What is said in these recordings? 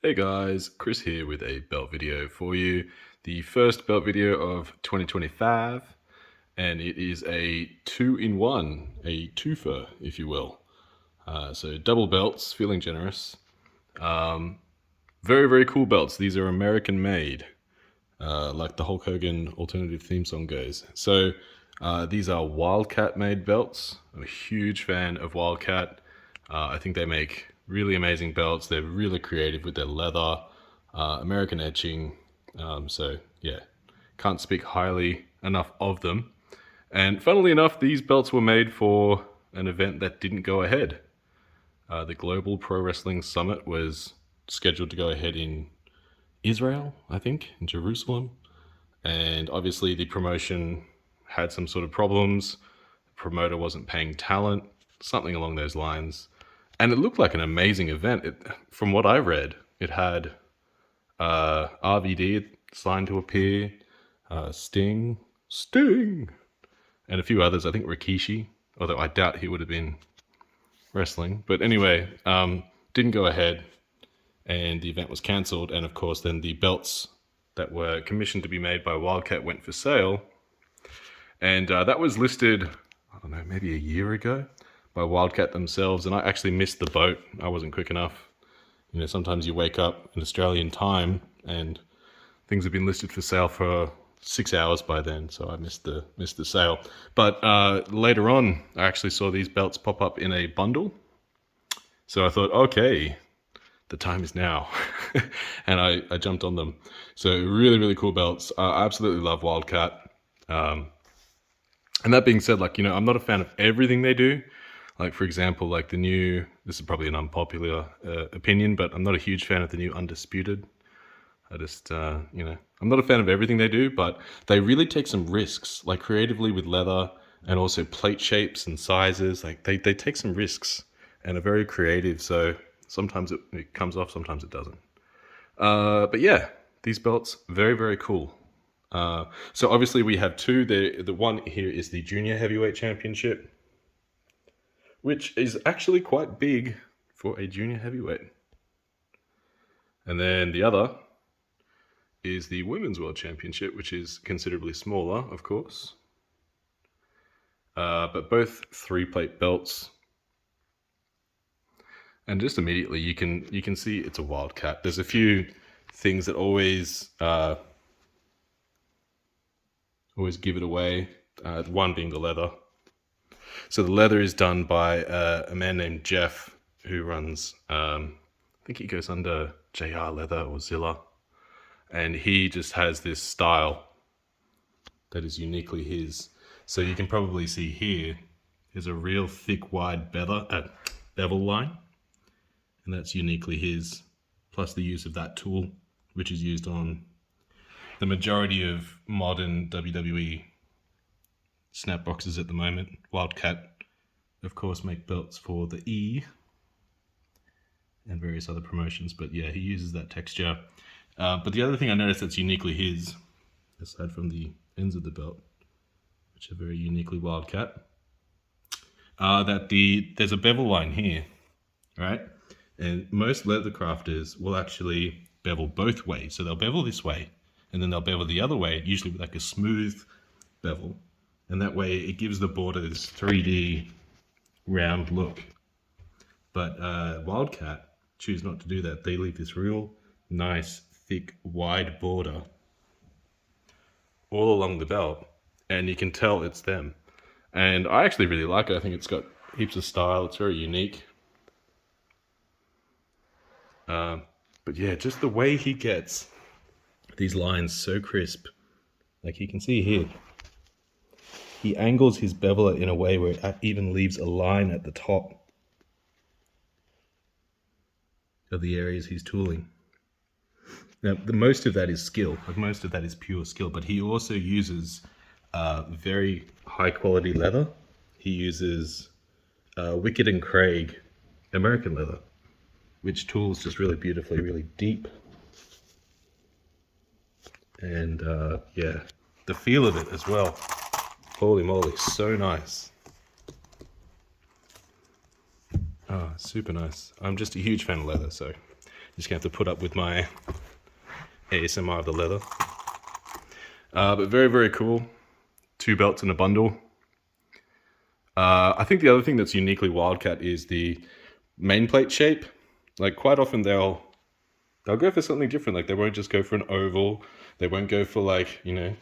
Hey guys, Chris here with a belt video for you. The first belt video of 2025, and it is a two-in-one, a twofer, if you will. So double belts, feeling generous. Very, very cool belts. These are American made, like the Hulk Hogan alternative theme song goes. So these are Wildcat made belts. I'm a huge fan of Wildcat. I think they make really amazing belts. They're really creative with their leather, American etching. So yeah, can't speak highly enough of them. And funnily enough, these belts were made for an event that didn't go ahead. The Global Pro Wrestling Summit was scheduled to go ahead in Israel, I think, in Jerusalem. And obviously the promotion had some sort of problems. The promoter wasn't paying talent, something along those lines. And it looked like an amazing event. From what I read, it had RVD signed to appear, Sting, and a few others. I think Rikishi, although I doubt he would have been wrestling. But anyway, didn't go ahead, and the event was cancelled. And of course, then the belts that were commissioned to be made by Wildcat went for sale. And that was listed, I don't know, maybe a year ago by Wildcat themselves. And I actually missed the boat. I wasn't quick enough. You know, sometimes you wake up in Australian time and things have been listed for sale for 6 hours by then. So I missed the sale. But later on, I actually saw these belts pop up in a bundle. So I thought, okay, the time is now. And I jumped on them. So really, really cool belts. I absolutely love Wildcat. And that being said, like, you know, I'm not a fan of everything they do. Like, for example, like this is probably an unpopular opinion, but I'm not a huge fan of the new Undisputed. I just, you know, I'm not a fan of everything they do, but they really take some risks, like creatively with leather and also plate shapes and sizes. Like they take some risks and are very creative. So sometimes it comes off, sometimes it doesn't. But yeah, these belts, very, very cool. So obviously we have two. The one here is the Junior Heavyweight Championship, which is actually quite big for a Junior Heavyweight. And then the other is the Women's World Championship, which is considerably smaller, of course. But both three-plate belts. And just immediately you can see it's a Wildcat. There's a few things that always give it away. One being the leather. So the leather is done by a man named Jeff, who runs, I think he goes under JR Leather or Zilla. And he just has this style that is uniquely his. So you can probably see here is a real thick, wide bevel line. And that's uniquely his, plus the use of that tool, which is used on the majority of modern WWE snap boxes at the moment. Wildcat, of course, make belts for the E and various other promotions, but yeah, he uses that texture. But the other thing I noticed that's uniquely his, aside from the ends of the belt, which are very uniquely Wildcat, there's a bevel line here, right? And most leather crafters will actually bevel both ways. So they'll bevel this way, and then they'll bevel the other way, usually with like a smooth bevel. And that way it gives the border this 3D round look. But Wildcat choose not to do that. They leave this real nice, thick, wide border all along the belt. And you can tell it's them. And I actually really like it. I think it's got heaps of style. It's very unique. But yeah, just the way he gets these lines so crisp. Like you can see here, he angles his beveler in a way where it even leaves a line at the top of the areas he's tooling. Now, the most of that is skill. Like most of that is pure skill, but he also uses very high quality leather. He uses Wicked and Craig American leather, which tools just really beautifully, really deep. And yeah, the feel of it as well. Holy moly, so nice. Oh, super nice. I'm just a huge fan of leather, so Just gonna have to put up with my ASMR of the leather. But very, very cool. 2 belts in a bundle. I think the other thing that's uniquely Wildcat is the main plate shape. Like quite often they'll go for something different. Like they won't just go for an oval. They won't go for like, you know,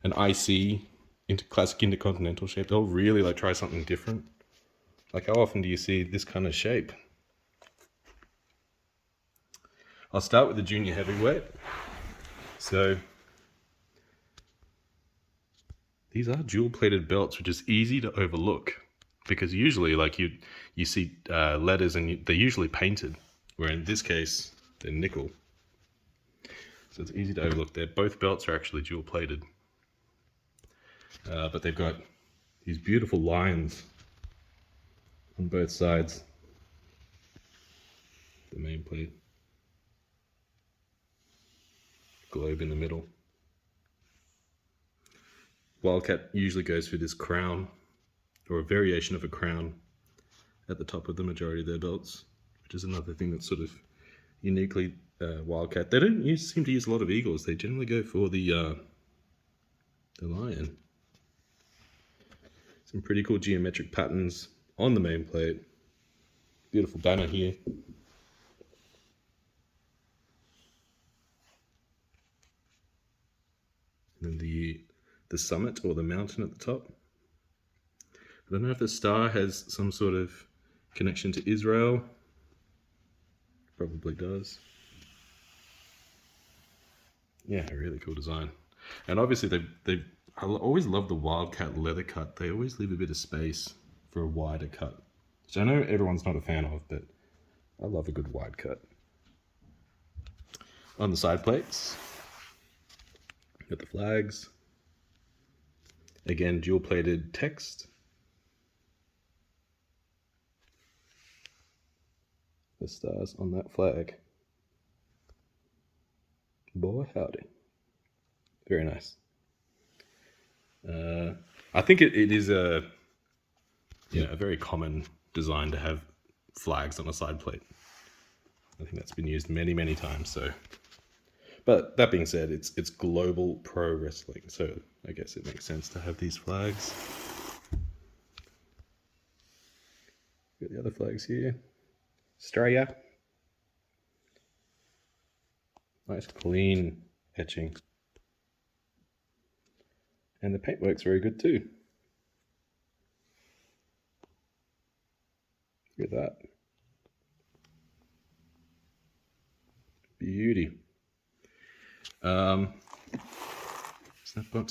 an IC into classic intercontinental shape. They'll really like try something different. Like how often do you see this kind of shape? I'll start with the junior heavyweight. So these are dual plated belts, which is easy to overlook because usually like you see letters and they're usually painted, where in this case they're nickel. So it's easy to overlook there. Both belts are actually dual plated. But they've got these beautiful lines on both sides. The main plate. Globe in the middle. Wildcat usually goes for this crown, or a variation of a crown, at the top of the majority of their belts, which is another thing that's sort of uniquely Wildcat. They don't seem to use a lot of eagles. They generally go for the lion. Some pretty cool geometric patterns on the main plate. Beautiful banner here. And then the summit or the mountain at the top. I don't know if the star has some sort of connection to Israel. Probably does. Yeah, a really cool design. And obviously I always love the Wildcat leather cut. They always leave a bit of space for a wider cut, which I know everyone's not a fan of, but I love a good wide cut. On the side plates, got the flags. Again, dual plated text. The stars on that flag. Boy, howdy. Very nice. I think it is a very common design to have flags on a side plate. I think that's been used many, many times. So, but that being said, it's global pro wrestling, so I guess it makes sense to have these flags. Got the other flags here. Australia. Nice clean etching. And the paintwork's very good too. Look at that. Beauty. Snapbox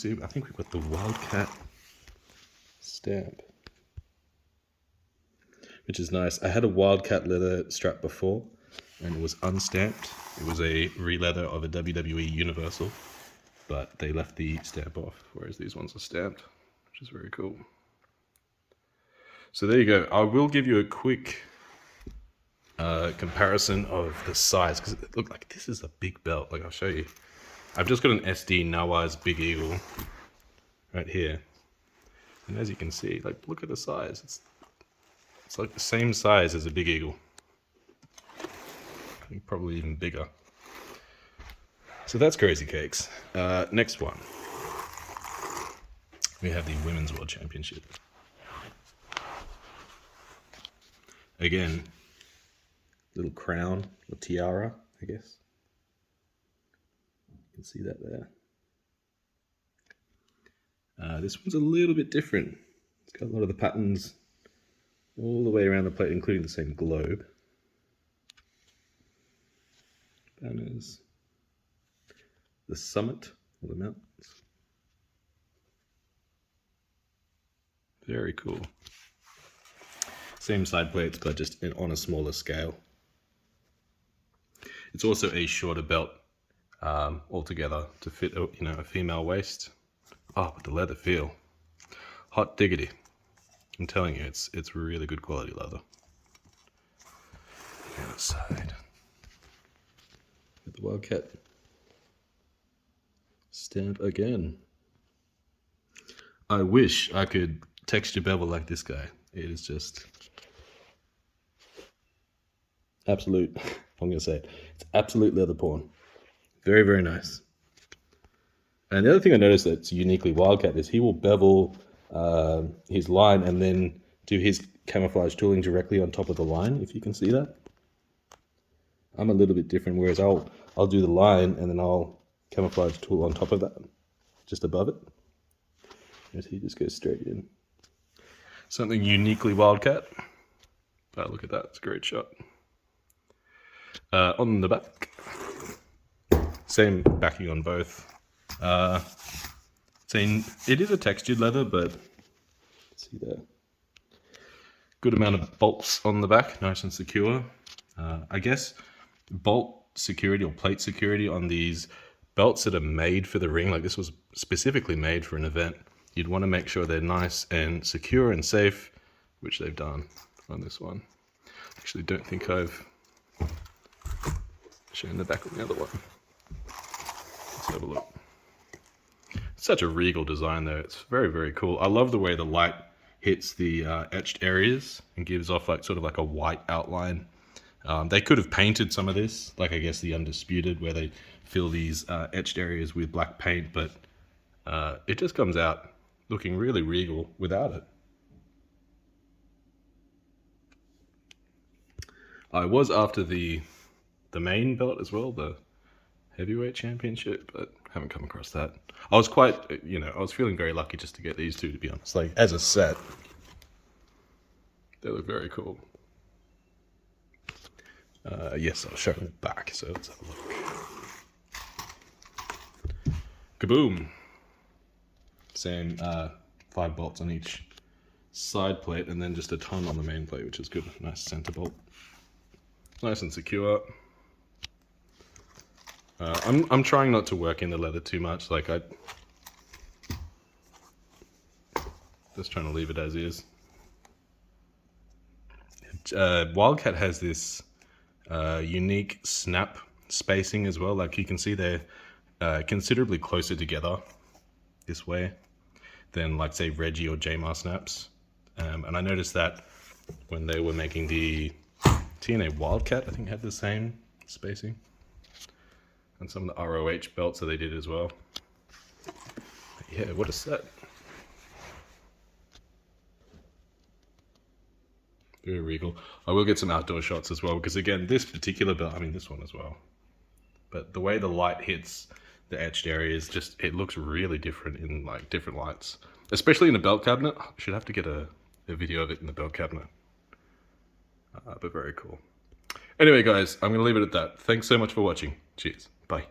here. I think we've got the Wildcat stamp, which is nice. I had a Wildcat leather strap before, and it was unstamped. It was a re-leather of a WWE Universal, but they left the stamp off, whereas these ones are stamped, which is very cool. So there you go. I will give you a quick comparison of the size, because it looked like this is a big belt. Like I'll show you. I've just got an SD Nawaz Big Eagle right here, and as you can see, like look at the size. It's like the same size as a Big Eagle. I think probably even bigger. So that's crazy cakes. Next one, we have the Women's World Championship. Again, little crown or tiara, I guess. You can see that there. This one's a little bit different. It's got a lot of the patterns all the way around the plate, including the same globe. Banners. The summit or the mountains. Very cool. Same side plates, but just on a smaller scale. It's also a shorter belt altogether to fit, a female waist. Oh, but the leather feel, hot diggity! I'm telling you, it's really good quality leather. The other side, got the Wildcat stamp again. I wish I could texture bevel like this guy. It is just absolute I'm going to say it. It's absolute leather porn. Very, very nice. And the other thing I noticed that's uniquely Wildcat is he will bevel his line and then do his camouflage tooling directly on top of the line, if you can see that. I'm a little bit different, whereas I'll do the line and then I'll camouflage tool on top of that, just above it. And he just goes straight in. Something uniquely Wildcat. Oh, look at that, it's a great shot. On the back, same backing on both. It is a textured leather, but see there. Good amount of bolts on the back, nice and secure. I guess bolt security or plate security on these belts that are made for the ring, like this was specifically made for an event, you'd want to make sure they're nice and secure and safe, which they've done on this one. Actually, don't think I've shown the back on the other one. Let's have a look. It's such a regal design though. It's very, very cool. I love the way the light hits the etched areas and gives off like sort of like a white outline. They could have painted some of this, like I guess the Undisputed, where they fill these etched areas with black paint, but it just comes out looking really regal without it. I was after the main belt as well, the heavyweight championship, but haven't come across that. I was quite, I was feeling very lucky just to get these two, to be honest. Like, as a set, they look very cool. Yes, I'll show them the back, so let's have a look. Kaboom! Same 5 bolts on each side plate, and then just a ton on the main plate, which is good. Nice center bolt. Nice and secure. I'm trying not to work in the leather too much. Like just trying to leave it as is. Wildcat has this unique snap spacing as well. Like you can see they're considerably closer together this way than like say Reggie or Jamar snaps. And I noticed that when they were making the TNA Wildcat, I think had the same spacing. And some of the ROH belts that they did as well. Yeah, what a set. Very regal. I will get some outdoor shots as well, because again, this particular belt, I mean this one as well, but the way the light hits the etched areas, just, it looks really different in like different lights. Especially in the belt cabinet. I should have to get a video of it in the belt cabinet. But very cool. Anyway guys, I'm going to leave it at that. Thanks so much for watching. Cheers. Bye.